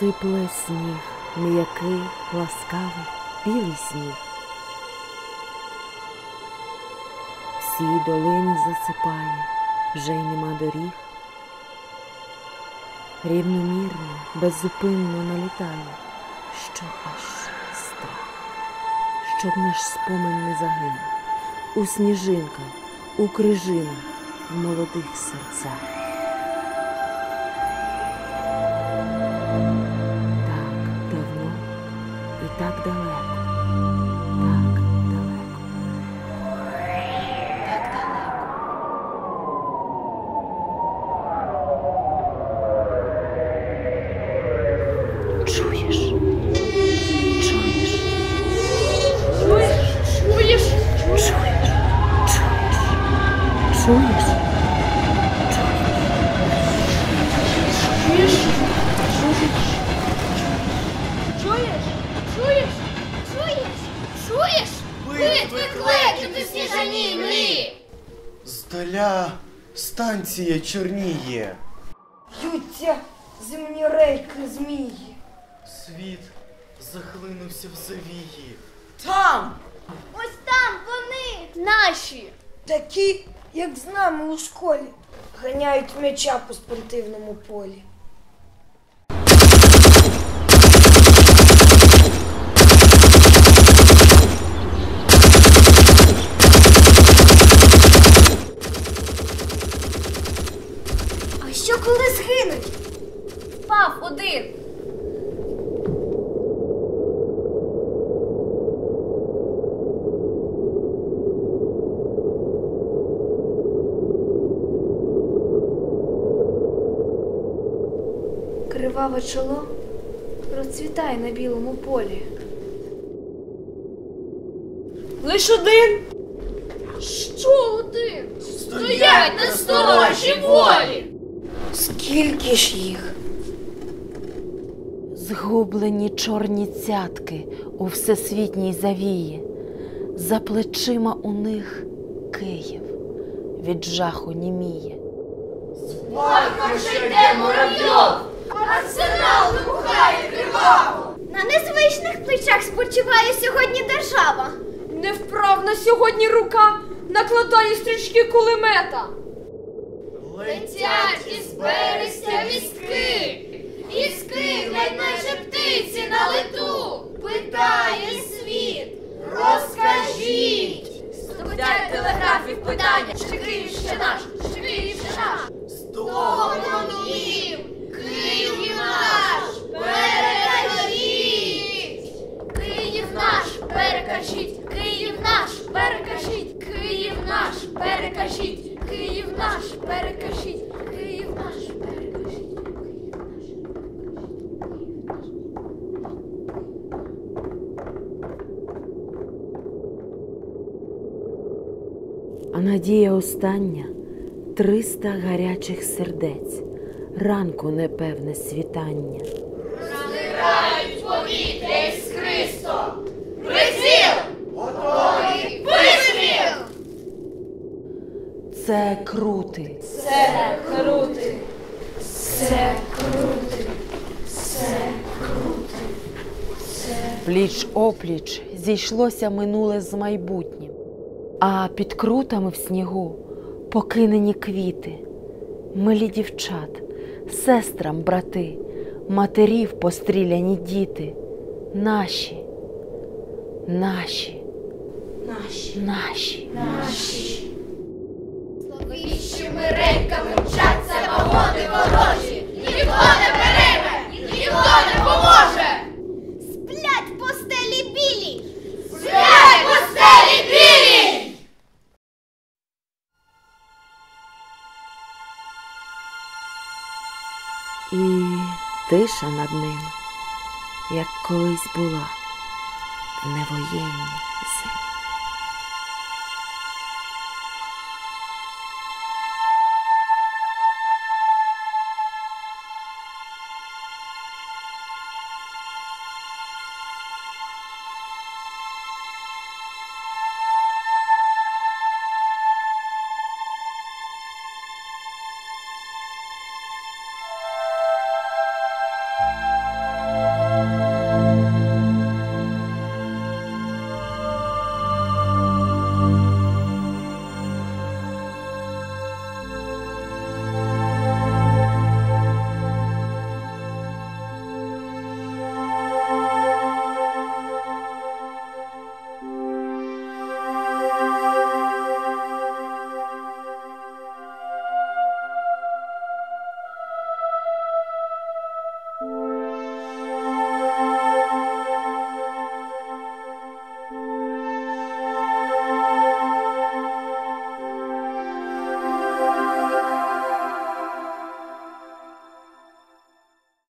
Сипле сніг, м'який, ласкавий, білий сніг. Всі долини засипає, вже й нема доріг. Рівномірно, беззупинно налітає, що аж страх, щоб наш спомин не загинув. У сніжинках, у крижинах, в молодих серцях. Так давно і так далеко, так далеко, так далеко. Чуєш? Чуєш? Чуєш? Чуєш? Чуєш? Чуєш? Чуєш? Чуєш? Чуєш? Чуєш? Битви клекіти сніжані млі! Здаля станція чорніє. Б'ються земні рейки змії. Світ захлинувся в завії. Там! Ось там вони! Наші! Такі, як з нами у школі, ганяють м'яча по спортивному полі. А що коли згинуть? Впав один! Криваве чоло розцвітає на білому полі. Лиш один! Що один? Стоять на сторожі волі! Скільки ж їх? Згублені чорні цятки у всесвітній завії. За плечима у них Київ від жаху німіє. Валько вже йде Муравйов! Арсенал вибухає криваво! На незвичних плечах спочиває сьогодні держава. Невправна сьогодні рука накладає стрічки кулемета. Летять із берестя вістки, іскрилять, наче птиці на лету. Питає світ, розкажіть. Стукотять телеграфів питання, чи Київ ще наш, чи Київ ще наш. Сто домів, Київ наш, перекажіть. Київ наш, перекажіть, Київ наш, перекажіть, Київ наш, перекажіть. Київ наш, перекажіть, Київ наш, перекажіть, Київ наш. А надія остання — 300 гарячих сердець, ранку непевне світання. Роздирають повітря іскристо! Приціл! Готовий! Вистріл! Це крути. Це крути! Це крути, це крути, це... Пліч-опліч зійшлося минуле з майбутнім. А під крутами в снігу покинені квіти, милі дівчат, сестрам брати, матерів постріляні діти. Наші, наші, Наші, наші. наші. Зловіщими рейками мчаться вагони ворожі! Ніхто не береме! Ніхто не поможе! Сплять постелі білі! Сплять постелі білі! І тиша над ним, як колись була в невоєнні зими.